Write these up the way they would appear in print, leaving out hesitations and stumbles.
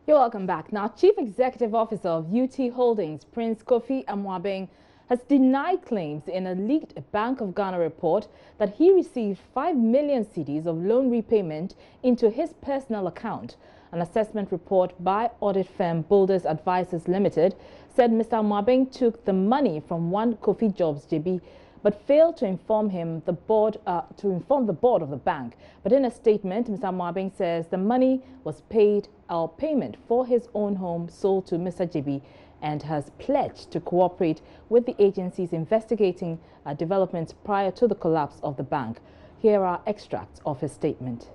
You're welcome back. Now, Chief Executive Officer of UT Holdings, Prince Kofi Jobs, has denied claims in a leaked Bank of Ghana report that he received 5 million cedis of loan repayment into his personal account. An assessment report by audit firm Boulders Advisors Limited said Mr. Jobs took the money from one Kofi Jobs Gyebi, but failed to inform the board of the bank. But in a statement, Mr. Jobs says the money was payment for his own home sold to Mr. Gyebi, and has pledged to cooperate with the agencies investigating developments prior to the collapse of the bank. Here are extracts of his statement.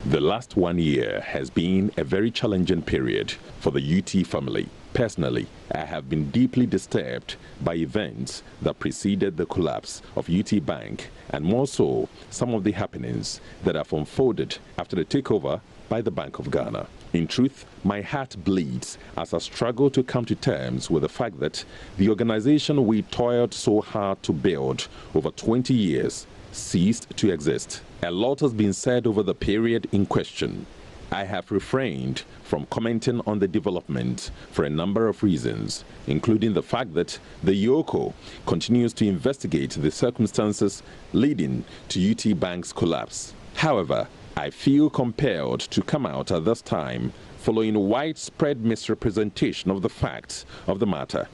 The last 1 year has been a very challenging period for the UT family. Personally, I have been deeply disturbed by events that preceded the collapse of UT Bank, and more so, some of the happenings that have unfolded after the takeover by the Bank of Ghana. In truth, my heart bleeds as I struggle to come to terms with the fact that the organization we toiled so hard to build over 20 years ceased to exist. A lot has been said over the period in question. I have refrained from commenting on the development for a number of reasons, including the fact that the YOCO continues to investigate the circumstances leading to UT Bank's collapse. However, I feel compelled to come out at this time following widespread misrepresentation of the facts of the matter,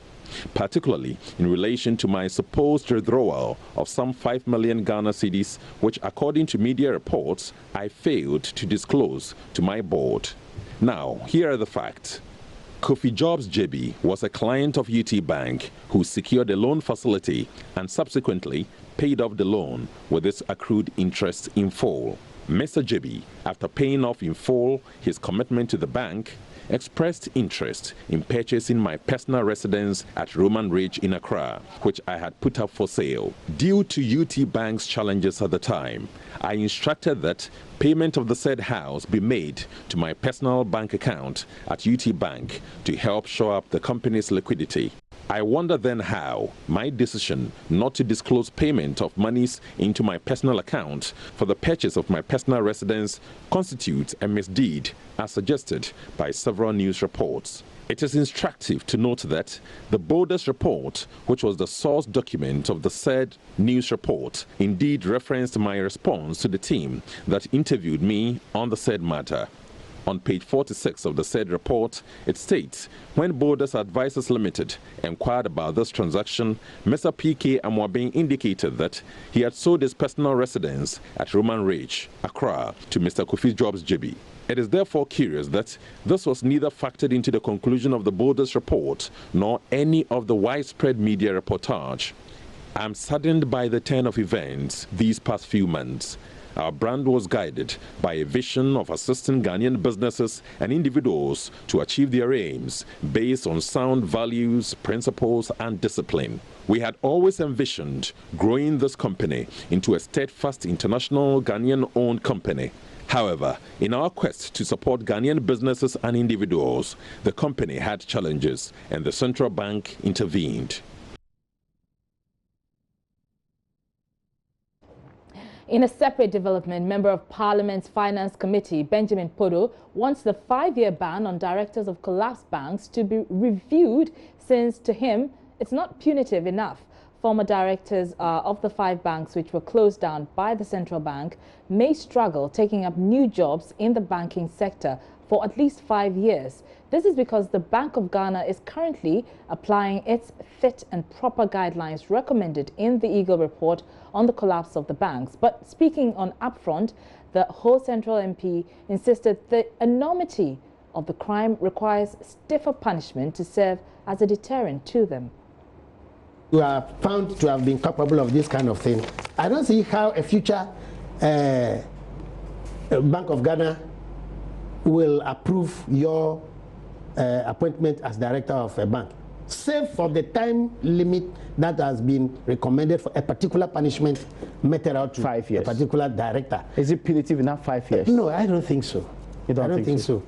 particularly in relation to my supposed withdrawal of some 5 million Ghana cedis, which according to media reports, I failed to disclose to my board. Now, here are the facts. Kofi Jobs Gyebi was a client of UT Bank who secured a loan facility and subsequently paid off the loan with its accrued interest in full. Mr. Gyebi, after paying off in full his commitment to the bank, expressed interest in purchasing my personal residence at Roman Ridge in Accra, which I had put up for sale. Due to UT Bank's challenges at the time, I instructed that payment of the said house be made to my personal bank account at UT Bank to help shore up the company's liquidity. I wonder then how my decision not to disclose payment of monies into my personal account for the purchase of my personal residence constitutes a misdeed, as suggested by several news reports. It is instructive to note that the Boulders report, which was the source document of the said news report, indeed referenced my response to the team that interviewed me on the said matter. On page 46 of the said report, it states, when Boulders Advisors Limited inquired about this transaction, Mr. P.K. Jobs indicated that he had sold his personal residence at Roman Ridge, Accra, to Mr. Kofi Jobs Gyebi. It is therefore curious that this was neither factored into the conclusion of the Boulders report nor any of the widespread media reportage. I'm saddened by the turn of events these past few months. Our brand was guided by a vision of assisting Ghanaian businesses and individuals to achieve their aims based on sound values, principles, and discipline. We had always envisioned growing this company into a steadfast international Ghanaian-owned company. However, in our quest to support Ghanaian businesses and individuals, the company had challenges and the central bank intervened. In a separate development, Member of Parliament's Finance Committee, Benjamin Podo, wants the 5-year ban on directors of collapsed banks to be reviewed since, to him, it's not punitive enough. Former directors of the 5 banks which were closed down by the central bank may struggle taking up new jobs in the banking sector for at least 5 years. This is because the Bank of Ghana is currently applying its fit and proper guidelines recommended in the Eagle report on the collapse of the banks. But speaking on upfront, the Ho Central MP insisted the enormity of the crime requires stiffer punishment to serve as a deterrent to them. You are found to have been culpable of this kind of thing. I don't see how a future Bank of Ghana will approve your appointment as director of a bank, save for the time limit that has been recommended for a particular punishment meted out to 5 years. A particular director. Is it punitive enough, 5 years? No, I don't think so. You don't I don't think so.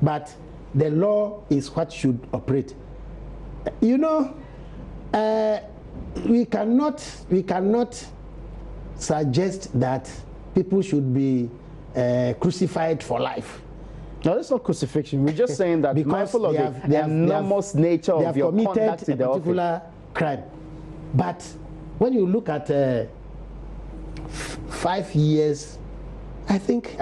But the law is what should operate. You know, we cannot suggest that people should be crucified for life. No, that's not crucifixion. We're just saying that mindful of the enormous nature of your conduct in the office. They have committed a particular crime. But when you look at 5 years, I think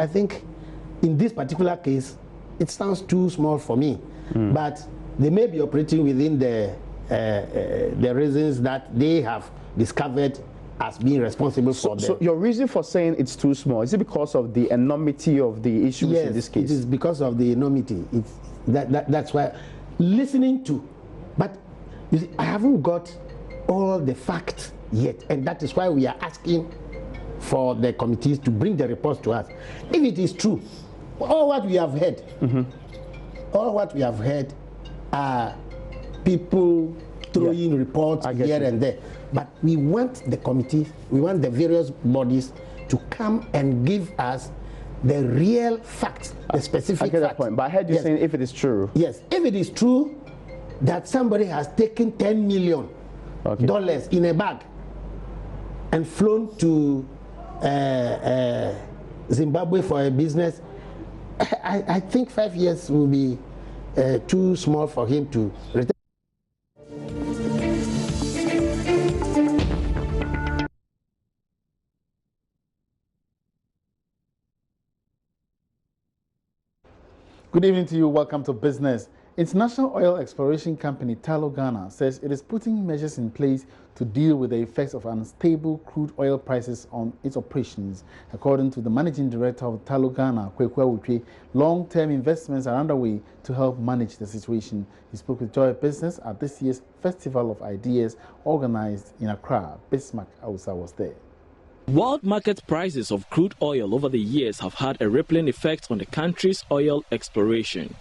in this particular case, it sounds too small for me. But they may be operating within the reasons that they have discovered as being responsible for them. So your reason for saying it's too small, is it because of the enormity of the issues in this case? Yes, it is because of the enormity. That's why listening to, but you see, I haven't got all the facts yet, and that is why we are asking for the committees to bring the reports to us. If it is true, all what we have heard, all what we have heard are people throwing reports here and there. But we want the committee, we want the various bodies to come and give us the real facts, the specific facts. I get that point, but I heard you saying if it is true. Yes, if it is true that somebody has taken $10 million in a bag and flown to Zimbabwe for a business, I think 5 years will be too small for him to return. Good evening to you. Welcome to Business. International oil exploration company Tullow Ghana says it is putting measures in place to deal with the effects of unstable crude oil prices on its operations. According to the managing director of Tullow Ghana, long-term investments are underway to help manage the situation. He spoke with Joy Business at this year's Festival of Ideas organized in Accra. Bismarck Ausa was there. World market prices of crude oil over the years have had a rippling effect on the country's oil exploration.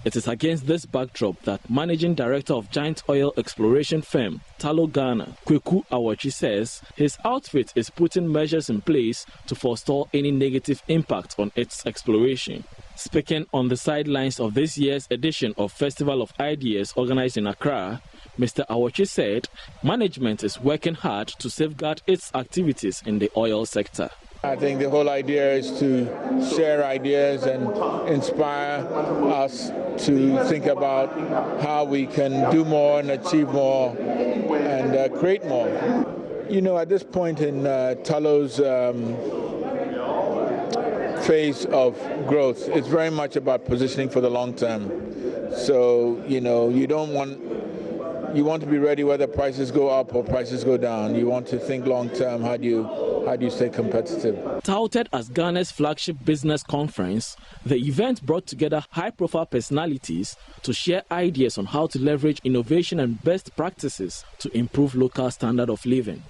It is against this backdrop that Managing Director of giant oil exploration firm Tullow Ghana, Kofi Jobs, says his outfit is putting measures in place to forestall any negative impact on its exploration. Speaking on the sidelines of this year's edition of Festival of Ideas organized in Accra, Mr. Awachi said management is working hard to safeguard its activities in the oil sector. I think the whole idea is to share ideas and inspire us to think about how we can do more and achieve more and create more. You know, at this point in Tullow's phase of growth, it's very much about positioning for the long term. So, you know, you want to be ready whether prices go up or prices go down. You want to think long term. How do you stay competitive? Touted as Ghana's flagship business conference, the event brought together high-profile personalities to share ideas on how to leverage innovation and best practices to improve local standard of living.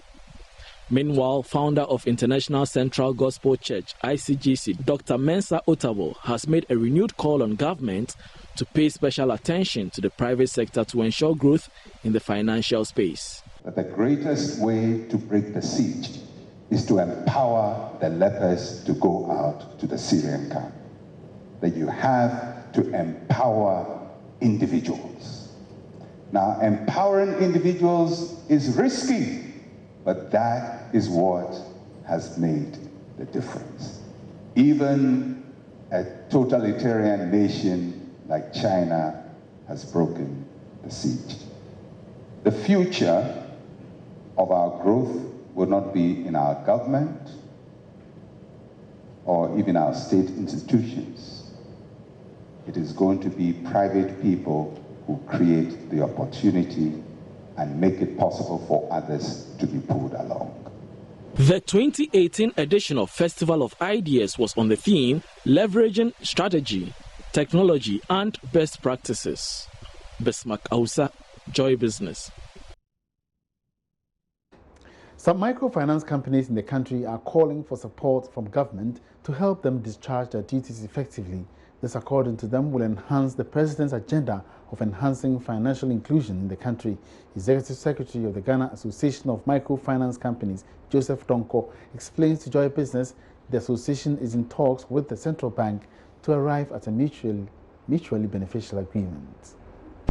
Meanwhile, founder of International Central Gospel Church, ICGC, Dr. Mensa Otabo, has made a renewed call on government to pay special attention to the private sector to ensure growth in the financial space. But the greatest way to break the siege is to empower the lepers to go out to the Syrian camp. That you have to empower individuals. Now, empowering individuals is risky, but that is what has made the difference. Even a totalitarian nation like China has broken the siege. The future of our growth will not be in our government or even our state institutions. It is going to be private people who create the opportunity and make it possible for others to be pulled along. The 2018 edition of Festival of Ideas was on the theme Leveraging Strategy, Technology and Best Practices. Bismarck Ausa, Joy Business. Some microfinance companies in the country are calling for support from government to help them discharge their duties effectively. This, according to them, will enhance the President's agenda of enhancing financial inclusion in the country. Executive Secretary of the Ghana Association of Microfinance Companies, Joseph Donko, explains to Joy Business the association is in talks with the central bank to arrive at a mutually beneficial agreement.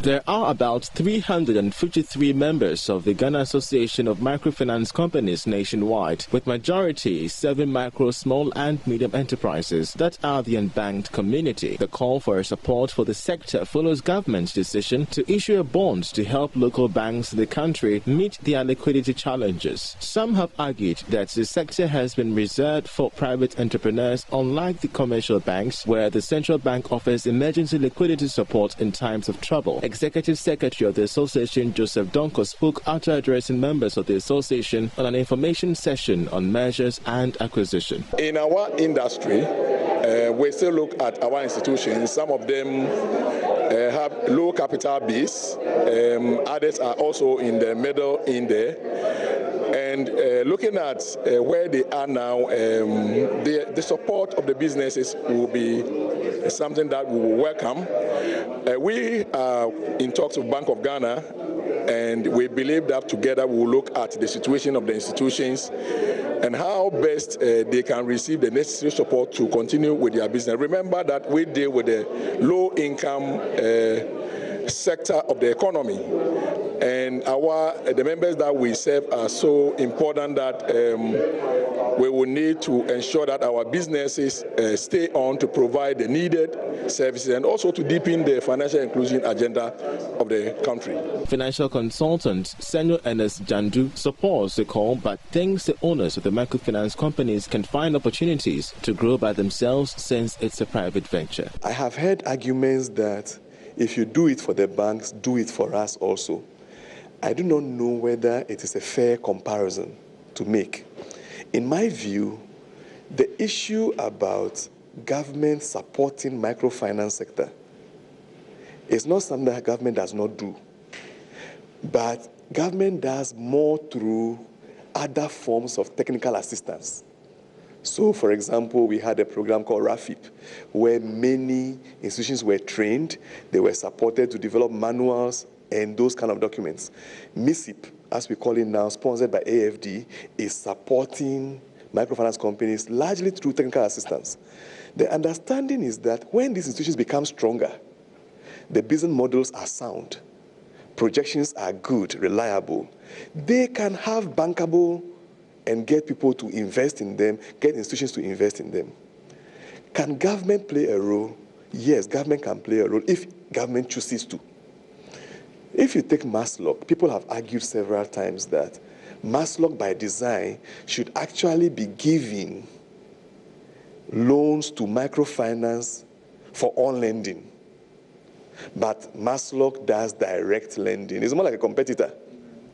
There are about 353 members of the Ghana Association of Microfinance Companies nationwide, with majority 7 micro, small and medium enterprises that are the unbanked community. The call for support for the sector follows government's decision to issue a bond to help local banks in the country meet their liquidity challenges. Some have argued that the sector has been reserved for private entrepreneurs, unlike the commercial banks, where the central bank offers emergency liquidity support in times of trouble. Executive Secretary of the Association, Joseph Donko, spoke after addressing members of the association on an information session on mergers and acquisition. In our industry, we still look at our institutions. Some of them have low capital base. Others are also in the middle in there. And looking at where they are now, the support of the businesses will be something that we will welcome. We are in talks with Bank of Ghana, and we believe that together we will look at the situation of the institutions and how best they can receive the necessary support to continue with their business. Remember that we deal with the low-income sector of the economy, and the members that we serve are so important that we will need to ensure that our businesses stay on to provide the needed services and also to deepen the financial inclusion agenda of the country. Financial consultant Senyo Ernest Jandu supports the call, but thinks the owners of the microfinance companies can find opportunities to grow by themselves since it's a private venture. I have heard arguments that if you do it for the banks, do it for us also. I do not know whether it is a fair comparison to make. In my view, the issue about government supporting microfinance sector is not something that government does not do, but government does more through other forms of technical assistance. So, for example, we had a program called RAFIP, where many institutions were trained, they were supported to develop manuals and those kind of documents. MISIP, as we call it now, sponsored by AFD, is supporting microfinance companies largely through technical assistance. The understanding is that when these institutions become stronger, the business models are sound, projections are good, reliable, they can have bankable and get people to invest in them, get institutions to invest in them. Can government play a role? Yes, government can play a role if government chooses to. If you take Maslock, people have argued several times that Maslock by design should actually be giving loans to microfinance for on lending. But Maslock does direct lending. It's more like a competitor.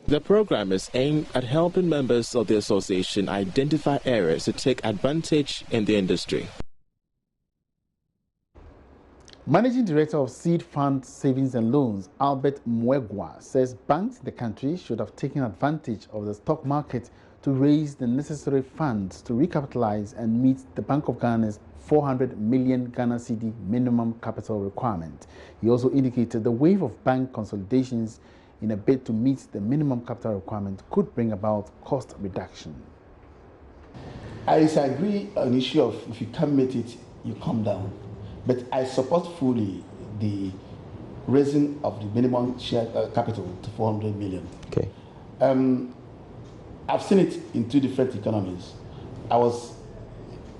The program is aimed at helping members of the association identify areas to take advantage in the industry. Managing Director of Seed Fund Savings and Loans, Albert Mwegwa, says banks in the country should have taken advantage of the stock market to raise the necessary funds to recapitalize and meet the Bank of Ghana's 400 million Ghana cedi minimum capital requirement. He also indicated the wave of bank consolidations in a bid to meet the minimum capital requirement could bring about cost reduction. I disagree on the issue of if you can't meet it, you come down. But I support fully the raising of the minimum share capital to 400 million. Okay. I've seen it in two different economies. I was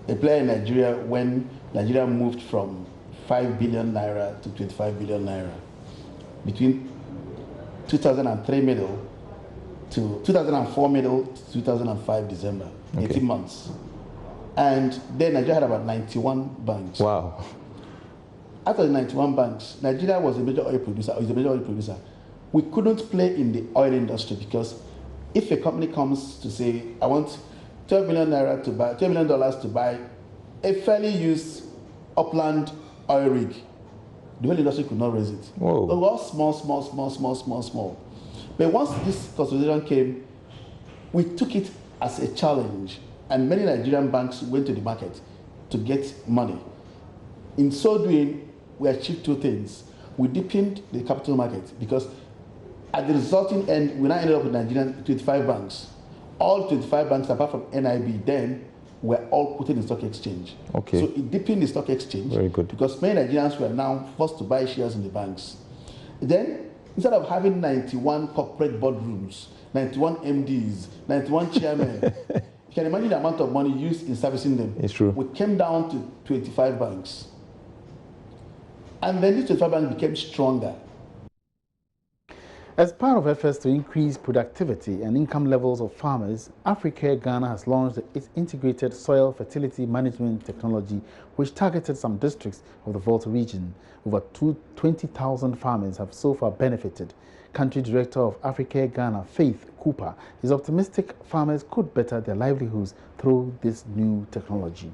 a player in Nigeria when Nigeria moved from 5 billion naira to 25 billion naira. Between 2003 middle to 2004 middle to 2005 December, 18 months. And then Nigeria had about 91 banks. Wow. Out of the 91 banks, Nigeria was a major oil producer. We couldn't play in the oil industry because if a company comes to say, I want $12 million to buy a fairly used upland oil rig, the oil industry could not raise it. Whoa. It was small. But once this consolidation came, we took it as a challenge, and many Nigerian banks went to the market to get money. In so doing, we achieved two things. We deepened the capital market because at the resulting end, we now ended up with Nigerian 25 banks. All 25 banks, apart from NIB, then were all put in the stock exchange. Okay. So it deepened the stock exchange. Very good. Because many Nigerians were now forced to buy shares in the banks. Then, instead of having 91 corporate boardrooms, 91 MDs, 91 chairmen, you can imagine the amount of money used in servicing them. It's true. We came down to 25 banks. And then these 25 banks became stronger. As part of efforts to increase productivity and income levels of farmers, Africa Ghana has launched its integrated soil fertility management technology, which targeted some districts of the Volta region. Over 20,000 farmers have so far benefited. Country Director of Africa Ghana, Faith Cooper, is optimistic farmers could better their livelihoods through this new technology.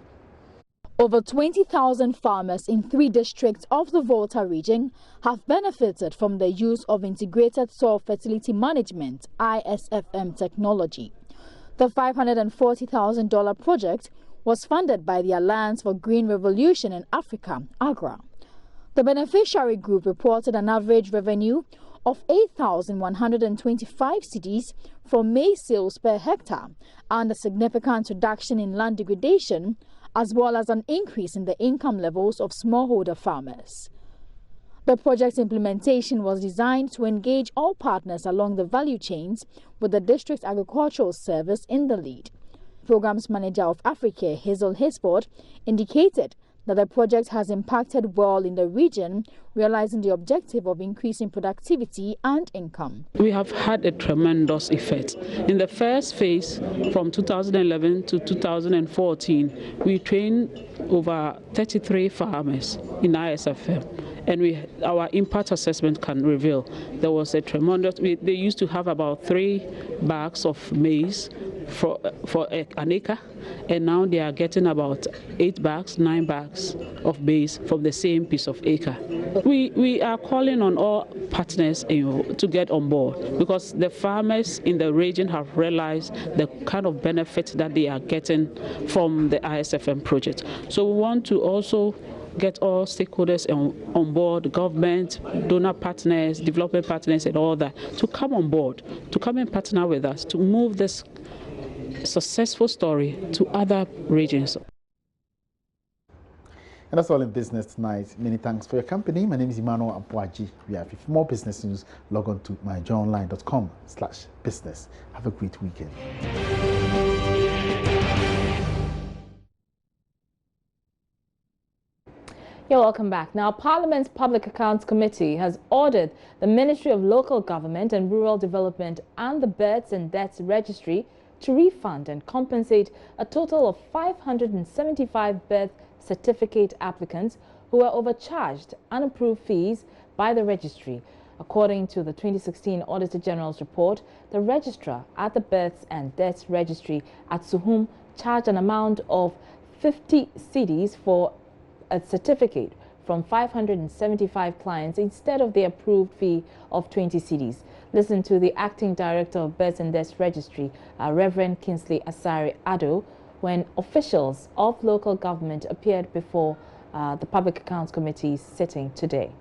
Over 20,000 farmers in 3 districts of the Volta region have benefited from the use of integrated soil fertility management (ISFM) technology. The $540,000 project was funded by the Alliance for Green Revolution in Africa, Accra. The beneficiary group reported an average revenue of 8,125 cedis from maize sales per hectare and a significant reduction in land degradation, as well as an increase in the income levels of smallholder farmers. The project's implementation was designed to engage all partners along the value chains, with the district's agricultural service in the lead. Programs Manager of Africa, Hazel Hisford, indicated that the project has impacted well in the region, realizing the objective of increasing productivity and income. We have had a tremendous effect. In the first phase, from 2011 to 2014, we trained over 33 farmers in ISFM, and our impact assessment can reveal there was a tremendous. They used to have about 3 bags of maize for an acre, and now they are getting about 8 bags, 9 bags of maize from the same piece of acre. We are calling on all partners to get on board, because the farmers in the region have realized the kind of benefit that they are getting from the ISFM project. So we want to also get all stakeholders on board, government, donor partners, development partners and all that, to come on board, to come and partner with us, to move this successful story to other regions. And that's all in business tonight. Many thanks for your company. My name is Emmanuel Abuaji. We have more business news. Log on to myjoyonline.com/business. Have a great weekend. You're welcome back. Now, Parliament's Public Accounts Committee has ordered the Ministry of Local Government and Rural Development and the Births and Deaths Registry to refund and compensate a total of 575 birth certificate applicants who were overcharged unapproved fees by the registry. According to the 2016 Auditor General's report, the registrar at the Births and Deaths Registry at Suhum charged an amount of 50 cedis for a certificate from 575 clients instead of the approved fee of 20 cedis. Listen to the Acting Director of Births and Deaths Registry, Reverend Kingsley Asari Ado, when officials of local government appeared before the Public Accounts Committee sitting today.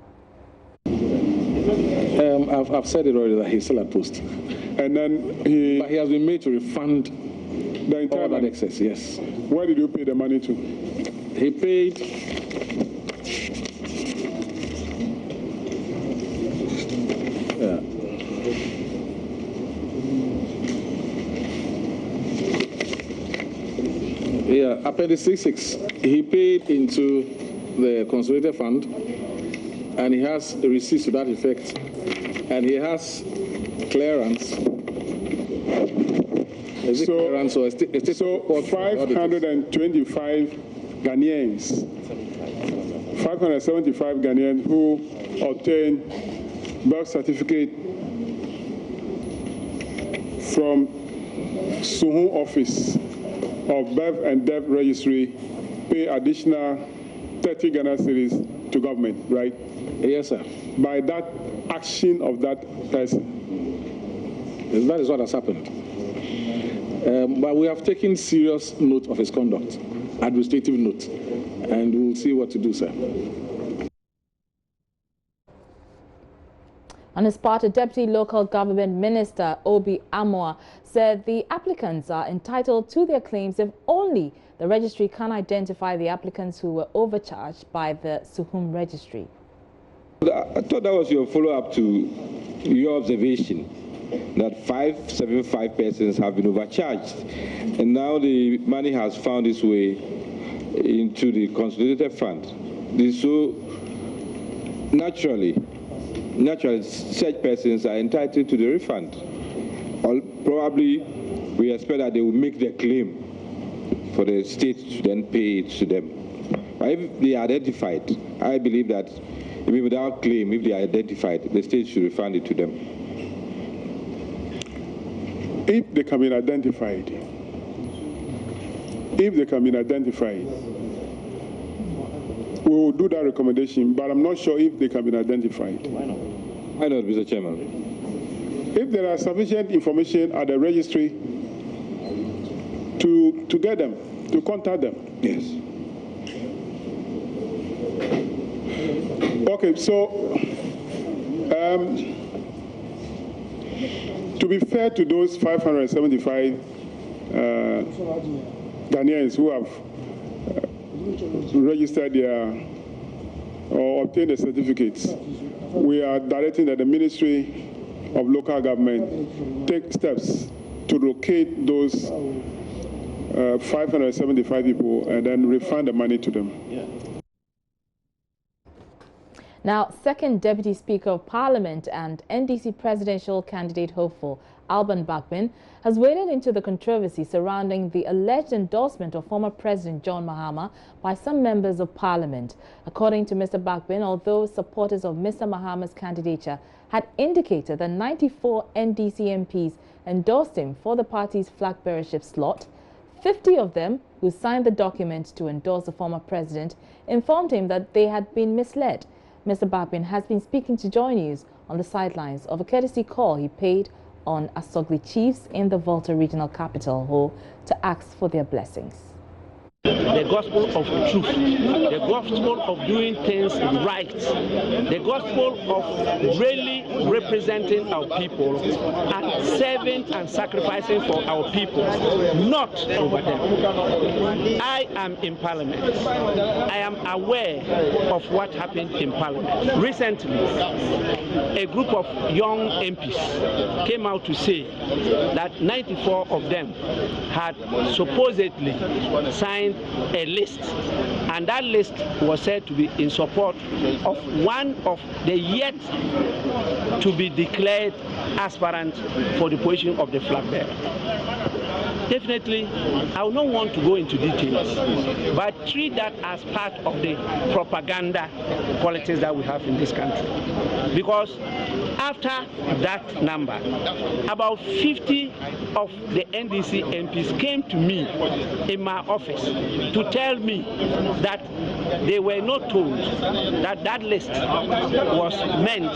I've said it already that he's still at post. And then but he has been made to refund the entire that excess, yes. Where did you pay the money to? He paid Appendix 66. He paid into the consolidated fund, and he has the receipts to that effect, and he has clearance. Is it clearance or so 525 Ghanaians, 575 Ghanaians who obtained birth certificate from Suhum office of Birth and Death Registry pay additional 30 Ghana cedis to government, right? Yes, sir. By that action of that person. That is what has happened. But we have taken serious note of his conduct, administrative note, and we'll see what to do, sir. On his part, a Deputy Local Government Minister, Obi Amoa, said the applicants are entitled to their claims if only the registry can identify the applicants who were overcharged by the Suhum registry. I thought that was your follow-up to your observation that 575 persons have been overcharged, and now the money has found its way into the consolidated fund. So naturally, such persons are entitled to the refund. Or probably we expect that they will make their claim for the state to then pay it to them. If they are identified, I believe that even without claim, if they are identified, the state should refund it to them. If they can be identified, we will do that recommendation, but I'm not sure if they can be identified. Why not, Mr. Chairman? If there are sufficient information at the registry to get them, to contact them. Yes. Okay, so to be fair to those 575 Ghanaians who have registered their or obtained the certificates, we are directing that the Ministry of Local Government take steps to locate those 575 people and then refund the money to them. Yeah. Now, second Deputy Speaker of Parliament and NDC presidential candidate hopeful Alban Bagbin has waded into the controversy surrounding the alleged endorsement of former President John Mahama by some members of Parliament. According to Mr. Bagbin, although supporters of Mr. Mahama's candidature had indicated that 94 NDC MPs endorsed him for the party's flag bearership slot, 50 of them who signed the document to endorse the former president informed him that they had been misled. Mr. Bagbin has been speaking to Joy News on the sidelines of a courtesy call he paid on Asogli chiefs in the Volta regional capital Ho to ask for their blessings. The gospel of truth, the gospel of doing things right, the gospel of really representing our people and serving and sacrificing for our people, not over them. I am in Parliament. I am aware of what happened in Parliament. Recently, a group of young MPs came out to say that 94 of them had supposedly signed a list, and that list was said to be in support of one of the yet to be declared aspirant for the position of the flag bearer. Definitely, I would not want to go into details, but treat that as part of the propaganda politics that we have in this country. Because after that number, about 50 of the NDC MPs came to me in my office to tell me that they were not told that that list was meant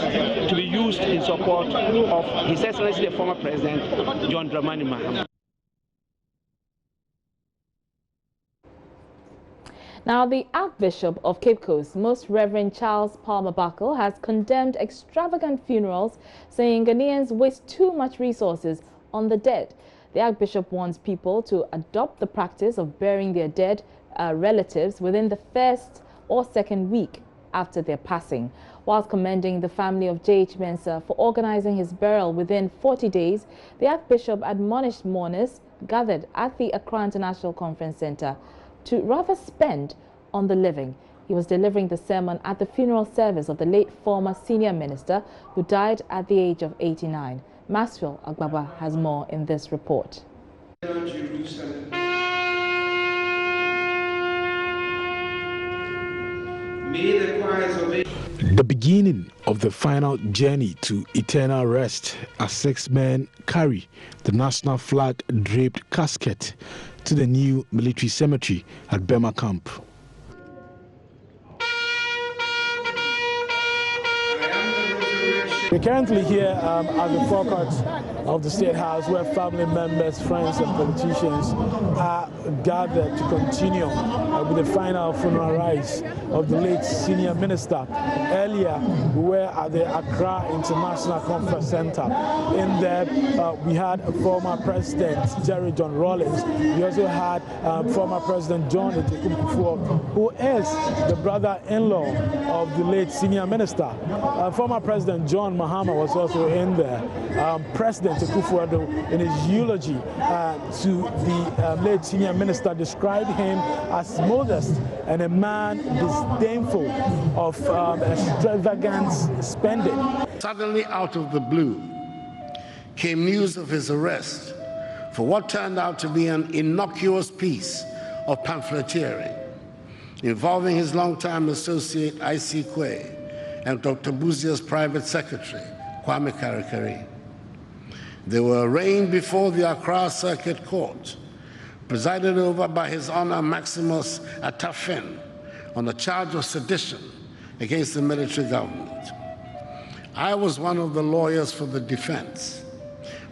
to be used in support of His Excellency the former President John Dramani Mahama. Now, the Archbishop of Cape Coast, Most Reverend Charles Palmer Buckle, has condemned extravagant funerals, saying Ghanaians waste too much resources on the dead. The Archbishop wants people to adopt the practice of burying their dead relatives within the first or second week after their passing. Whilst commending the family of J.H. Mensah for organizing his burial within 40 days, the Archbishop admonished mourners gathered at the Accra International Conference Center to rather spend on the living. He was delivering the sermon at the funeral service of the late former senior minister who died at the age of 89. Maxwell Agbaba has more in this report. The beginning of the final journey to eternal rest as 6 men carry the national flag draped casket to the new military cemetery at Bema Camp. We're currently here at the forecourt of the State House, where family members, friends, and politicians are gathered to continue with the final funeral rites of the late senior minister. Earlier, we were at the Accra International Conference Center. In there, we had former President Jerry John Rawlings. We also had former President John Kufuor, who is the brother-in-law of the late senior minister. Former President John Mahama was also in there. President Kufuor, in his eulogy to the late senior minister, described him as modest and a man disdainful of extravagant spending. Suddenly, out of the blue, came news of his arrest for what turned out to be an innocuous piece of pamphleteering involving his longtime associate I.C. Quay and Dr. Buzia's private secretary, Kwame Karikari. They were arraigned before the Accra Circuit Court, presided over by His Honor Maximus Atafin, on a charge of sedition against the military government. I was one of the lawyers for the defense,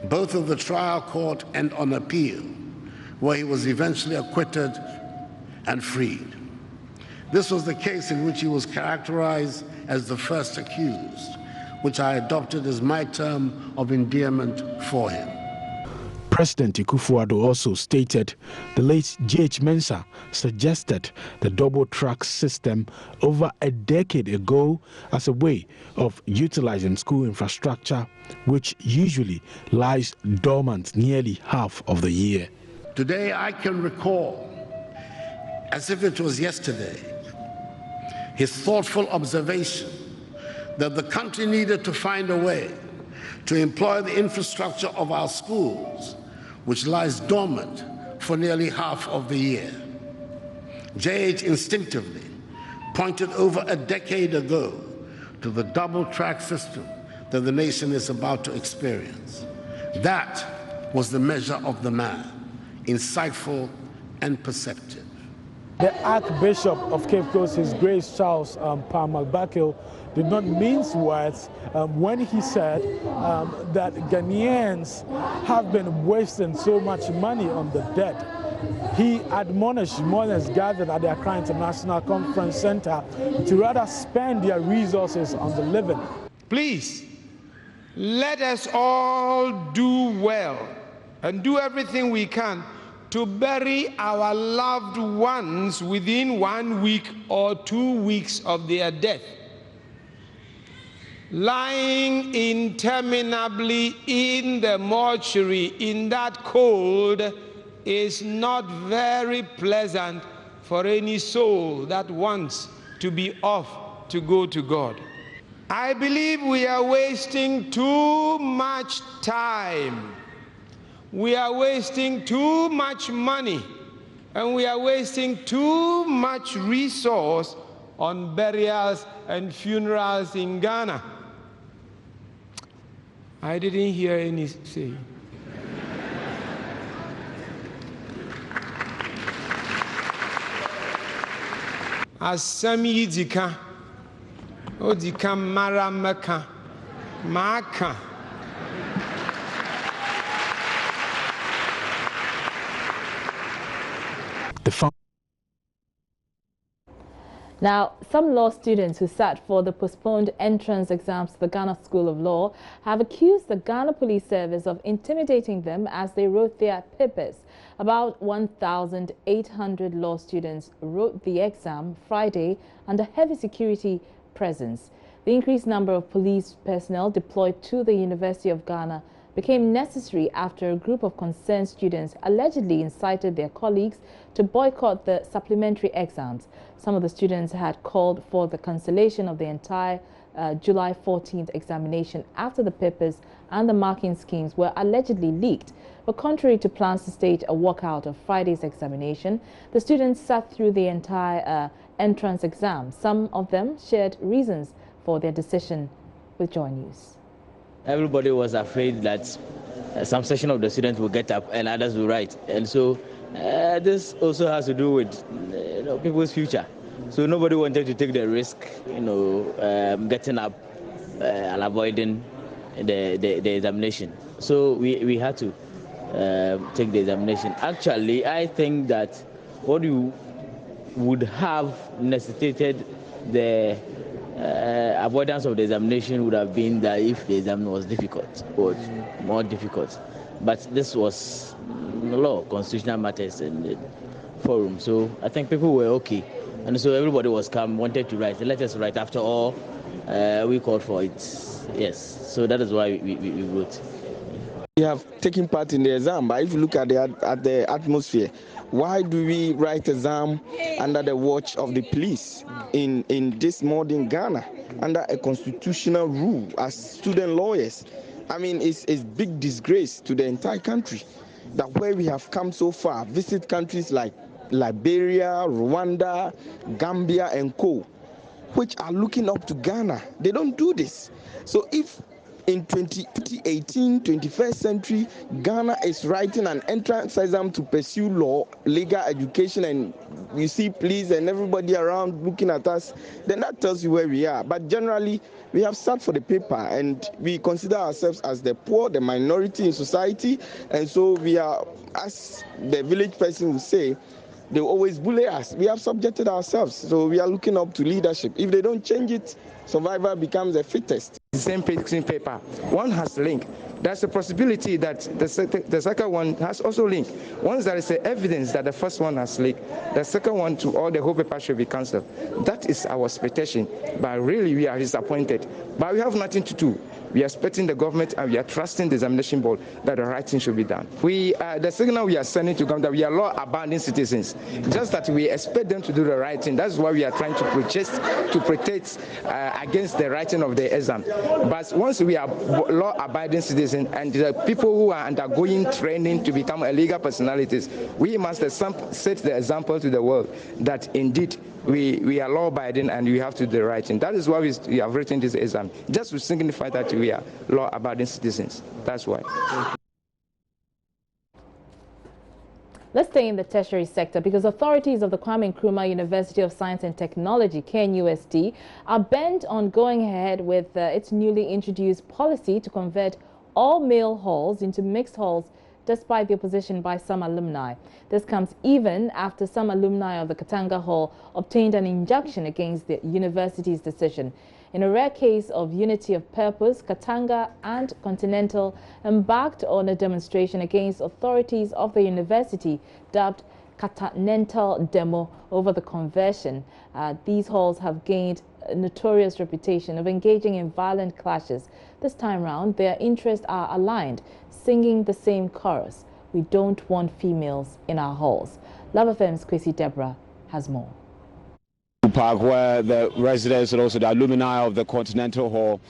both of the trial court and on appeal, where he was eventually acquitted and freed. This was the case in which he was characterized as the first accused, which I adopted as my term of endearment for him. President Kufuor also stated the late J.H. Mensah suggested the double-track system over a decade ago as a way of utilizing school infrastructure, which usually lies dormant nearly half of the year. Today I can recall, as if it was yesterday, his thoughtful observation that the country needed to find a way to employ the infrastructure of our schools, which lies dormant for nearly half of the year. J.H. instinctively pointed over a decade ago to the double-track system that the nation is about to experience. That was the measure of the man, insightful and perceptive. The Archbishop of Cape Coast, His Grace Charles Palmer Bakil, did not mince words when he said that Ghanaians have been wasting so much money on the debt. He admonished mourners gathered at the Accra International Conference Center to rather spend their resources on the living. Please, let us all do well and do everything we can to bury our loved ones within 1 week or 2 weeks of their death. Lying interminably in the mortuary in that cold is not very pleasant for any soul that wants to be off to go to God. I believe we are wasting too much time. We are wasting too much money, and we are wasting too much resource on burials and funerals in Ghana. I didn't hear any say. Asami yidika, odika maramaka, maka. Now, some law students who sat for the postponed entrance exams to the Ghana School of Law have accused the Ghana Police Service of intimidating them as they wrote their papers. About 1,800 law students wrote the exam Friday under heavy security presence. The increased number of police personnel deployed to the University of Ghana became necessary after a group of concerned students allegedly incited their colleagues to boycott the supplementary exams. Some of the students had called for the cancellation of the entire July 14th examination after the papers and the marking schemes were allegedly leaked. But contrary to plans to stage a walkout of Friday's examination, the students sat through the entire entrance exam. Some of them shared reasons for their decision with Joy News. Everybody was afraid that some section of the students will get up and others will write. And so this also has to do with people's future. So nobody wanted to take the risk, getting up and avoiding the examination. So we had to take the examination. Actually, I think that what you would have necessitated the avoidance of the examination would have been that if the exam was difficult or more difficult. But this was law, constitutional matters in the forum. So I think people were okay. And so everybody was calm, wanted to write. Let us write. After all, we called for it. Yes. So that is why we wrote. We have taken part in the exam, but if you look at the atmosphere, why do we write exam under the watch of the police in this modern Ghana, under a constitutional rule as student lawyers? I mean, it's big disgrace to the entire country that where we have come so far, visit countries like Liberia, Rwanda, Gambia, and co, which are looking up to Ghana. They don't do this. So if in 2018, 21st century, Ghana is writing an entrance exam to pursue law, legal education, and you see police and everybody around looking at us, then that tells you where we are. But generally, we have sat for the paper, and we consider ourselves as the poor, the minority in society, and so we are, as the village person would say, they always bully us. We have subjected ourselves, so we are looking up to leadership. If they don't change it, survivor becomes the fittest. The same paper, one has link. There's a possibility that the second one has also link. Once there is evidence that the first one has leaked, the second one to all the whole paper should be cancelled. That is our expectation, but really we are disappointed. But we have nothing to do. We are expecting the government and we are trusting the examination board that the right thing should be done. The signal we are sending to government that we are law-abiding citizens, just that we expect them to do the right thing. That's why we are trying to protest against the writing of the exam. But once we are law-abiding citizens and the people who are undergoing training to become legal personalities, we must set the example to the world that indeed we are law-abiding and we have to do the right thing. That is why we have written this exam, just to signify that we are law-abiding citizens. That's why. Let's stay in the tertiary sector because authorities of the Kwame Nkrumah University of Science and Technology, KNUST, are bent on going ahead with its newly introduced policy to convert all male halls into mixed halls, despite the opposition by some alumni. This comes even after some alumni of the Katanga Hall obtained an injunction against the university's decision. In a rare case of unity of purpose, Katanga and Continental embarked on a demonstration against authorities of the university dubbed Continental Demo over the conversion. These halls have gained a notorious reputation of engaging in violent clashes. This time round, their interests are aligned, singing the same chorus: "We don't want females in our halls." Love FM's Kwesi Deborah has more. Park, where the residents and also the alumni of the Continental Hall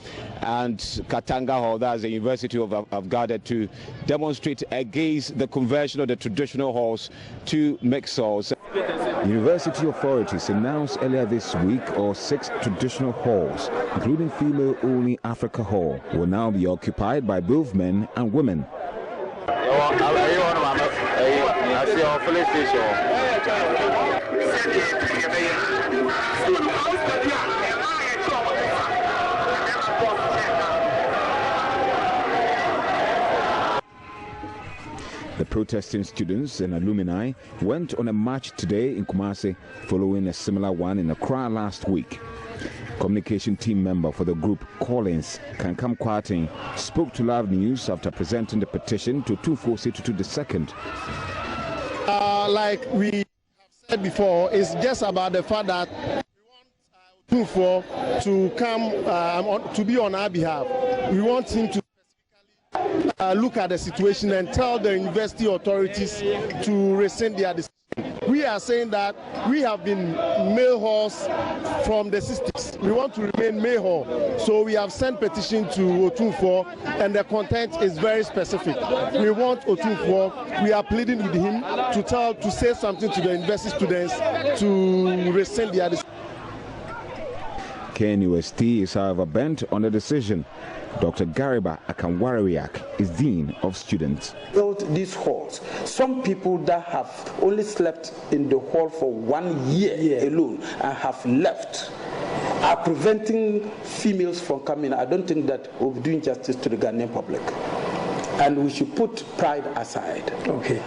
and Katanga Hall, that's the university, have gathered to demonstrate against the conversion of the traditional halls to mixed halls. University authorities announced earlier this week 6 traditional halls, including female-only Africa Hall, will now be occupied by both men and women. The protesting students and alumni went on a march today in Kumasi, following a similar one in Accra last week. Communication team member for the group, Collins Kankam Kwarting, spoke to Live News after presenting the petition to Tufosi II. Like we have said before, it's just about the fact that we want Tufo to come to be on our behalf. We want him to look at the situation and tell the university authorities to rescind their decision. We are saying that we have been male halls from the 60s. We want to remain male hall. So we have sent petition to Otunfo, and the content is very specific. We want Otunfo, we are pleading with him to say something to the university students to rescind their decision. KNUST is however bent on the decision. Dr. Gariba Akanwariak is Dean of Students. Built these halls. Some people that have only slept in the hall for 1 year alone and have left. are preventing females from coming, I don't think that we'll be doing justice to the Ghanaian public. And we should put pride aside. Okay.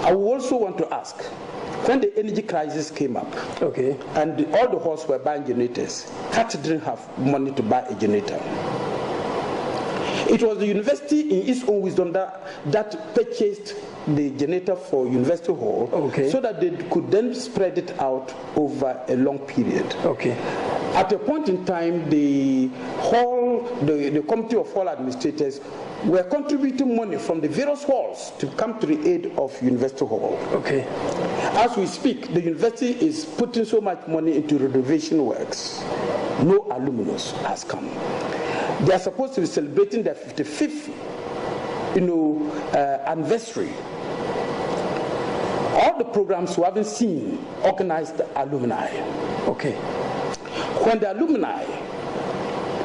I would also want to ask, when the energy crisis came up, okay, and all the halls were buying generators, CAT didn't have money to buy a generator. It was the university in its own wisdom that purchased the generator for University Hall, okay, so that they could then spread it out over a long period. Okay. At a point in time, the committee of hall administrators were contributing money from the various halls to come to the aid of University Hall. Okay. As we speak, the university is putting so much money into renovation works. No alumnus has come. They are supposed to be celebrating their 55th, anniversary. All the programs we haven't seen organized alumni. Okay. When the alumni,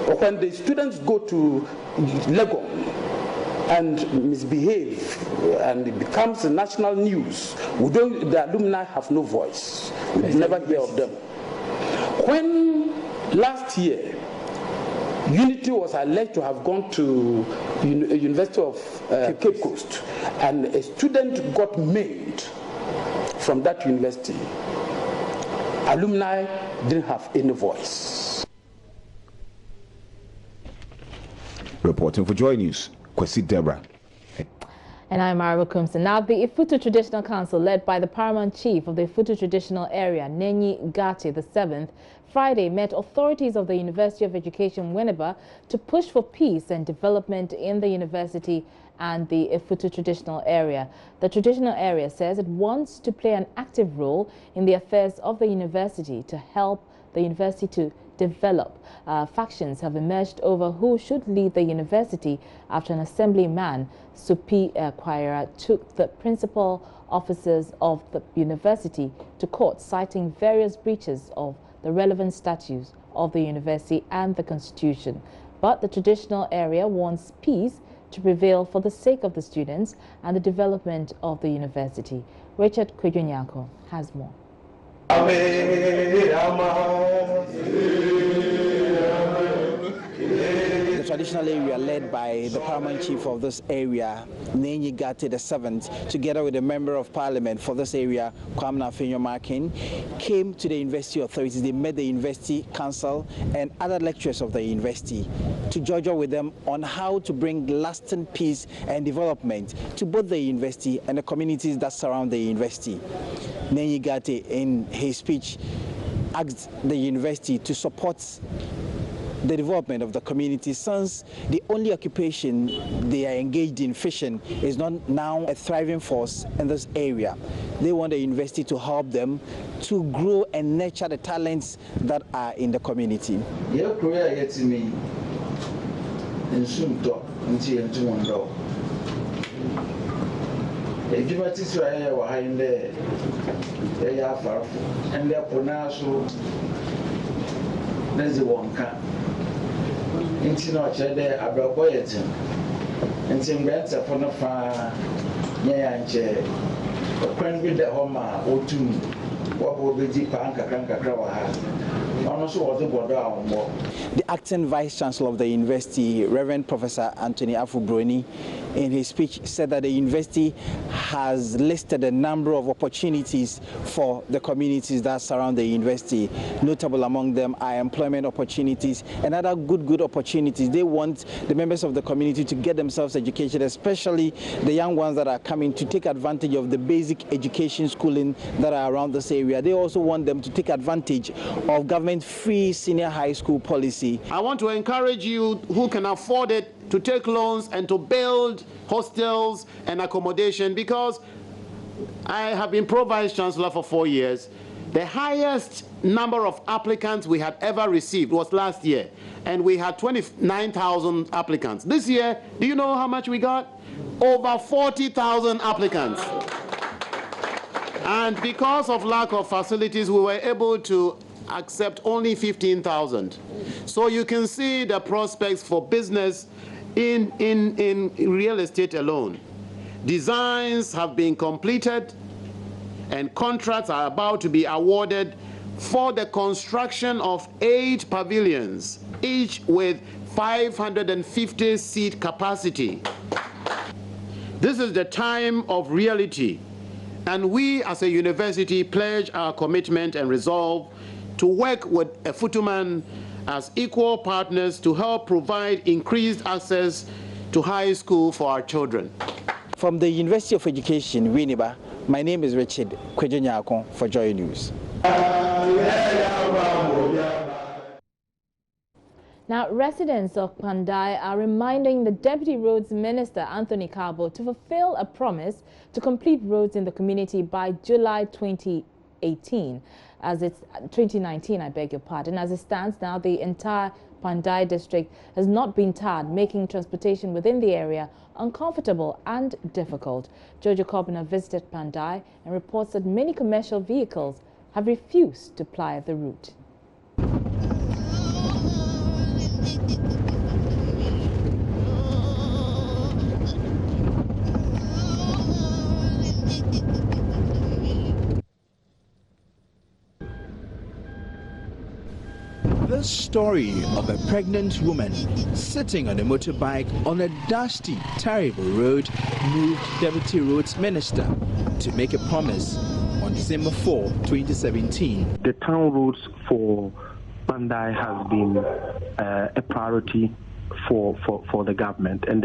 or when the students go to Legon and misbehave, and it becomes national news, the alumni have no voice. We never hear of them. When last year, Unity was alleged to have gone to University of Cape Coast, and a student got maimed from that university. Alumni didn't have any voice. Reporting for Joy News, Kwesi Deborah. And I'm Mara Kumsa. Now, the Ifutu Traditional Council, led by the paramount chief of the Ifutu Traditional Area, Nenyi Gate VII, Friday met authorities of the University of Education, Winneba, to push for peace and development in the university and the Ifutu Traditional Area. The Traditional Area says it wants to play an active role in the affairs of the university to help the university to develop. Factions have emerged over who should lead the university after an assemblyman, Supi Kwaira, took the principal officers of the university to court, citing various breaches of the relevant statutes of the university and the constitution. But the Traditional Area wants peace to prevail for the sake of the students and the development of the university. Richard Kwejunyako has more. The Traditional Area, led by the paramount chief of this area, Nenyi Gate VII, together with a member of parliament for this area, Kwamna Fenyomakin, came to the university authorities. They met the university council and other lecturers of the university to judge with them on how to bring lasting peace and development to both the university and the communities that surround the university. Nenyi Gate, in his speech, asked the university to support the development of the community, since the only occupation they are engaged in, fishing, is not now a thriving force in this area. They want the university to help them to grow and nurture the talents that are in the community. Inti no chede abrabo yetin inti mbenta fono fa nyanche kwan bi de ho ma otum wo beji pa nkakra wa ha ono so wo bodo awombo. The acting vice chancellor of the university, Reverend Professor Anthony Afubroni, in his speech said that the university has listed a number of opportunities for the communities that surround the university. Notable among them are employment opportunities and other good opportunities. They want the members of the community to get themselves educated, especially the young ones that are coming, to take advantage of the basic education schooling that are around this area. They also want them to take advantage of government-free senior high school policy. I want to encourage you who can afford it to take loans and to build hostels and accommodation, because I have been Pro-Vice Chancellor for 4 years. The highest number of applicants we had ever received was last year, and we had 29,000 applicants. This year, do you know how much we got? Over 40,000 applicants. And because of lack of facilities, we were able to accept only 15,000. So you can see the prospects for business in real estate alone. Designs have been completed and contracts are about to be awarded for the construction of 8 pavilions, each with 550 seat capacity. This is the time of reality, and we as a university pledge our commitment and resolve to work with Efutuman as equal partners to help provide increased access to high school for our children. From the University of Education, Winneba, my name is Richard Kwejunyakon for Joy News. Now, residents of Pandai are reminding the Deputy Roads Minister, Anthony Carbo, to fulfill a promise to complete roads in the community by July 2018. As it's 2019, I beg your pardon. As it stands now, the entire Pandai district has not been tarred, making transportation within the area uncomfortable and difficult. Jojo Kobina visited Pandai and reports that many commercial vehicles have refused to ply the route. The story of a pregnant woman sitting on a motorbike on a dusty, terrible road moved Deputy Roads Minister to make a promise on December 4, 2017. The town roads for Pandai has been a priority for the government, and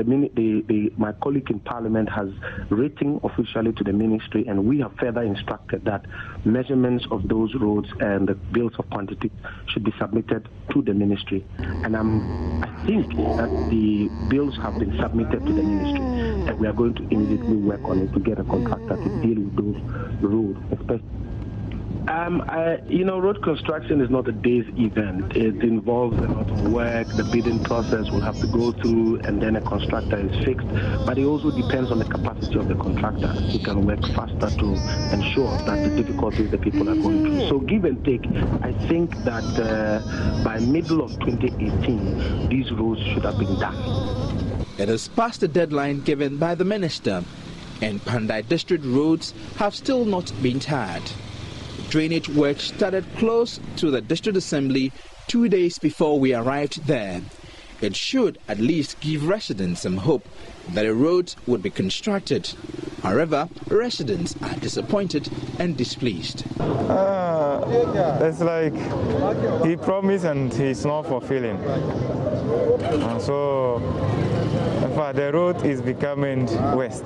my colleague in Parliament has written officially to the ministry, and we have further instructed that measurements of those roads and the bills of quantity should be submitted to the ministry. And I think that the bills have been submitted to the ministry, and we are going to immediately work on it to get a contractor to deal with those roads, especially. Road construction is not a day's event. It involves a lot of work. The bidding process will have to go through, and then a contractor is fixed. But it also depends on the capacity of the contractor, who can work faster to ensure that the difficulties the people are going through. So give and take, I think that by middle of 2018, these roads should have been done. It is past the deadline given by the minister, and Pandai district roads have still not been tarred. Drainage work started close to the district assembly 2 days before we arrived there. It should at least give residents some hope that a road would be constructed. However, residents are disappointed and displeased. It's like he promised and he's not fulfilling. So, in fact, the road is becoming west,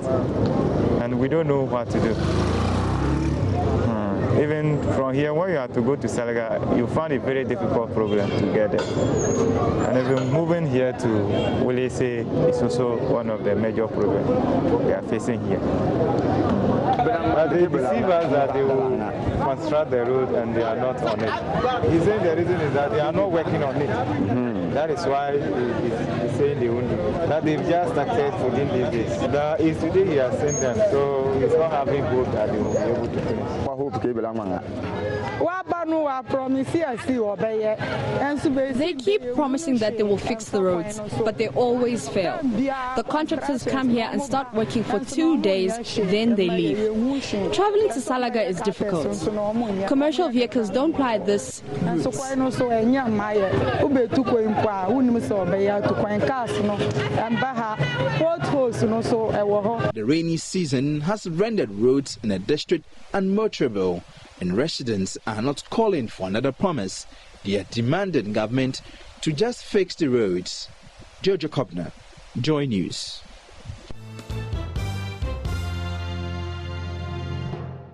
and we don't know what to do. Even from here, when you have to go to Salaga, you find a very difficult problem to get there. And even moving here to Wolese is also one of the major problems we are facing here. But they deceive us that they will construct the road and they are not on it. He said the reason is that they are not working on it. That is why he's saying they won't do it. That they've just started within these days. It's today he has sent them, so he's not having hope that they will be able to finish. They keep promising that they will fix the roads, but they always fail. The contractors come here and start working for 2 days, then they leave. Traveling to Salaga is difficult. Commercial vehicles don't ply this route. The rainy season has rendered roads in the district unmotorable, and residents are not calling for another promise. They are demanding government to just fix the roads. Jojo Kobina, Joy News.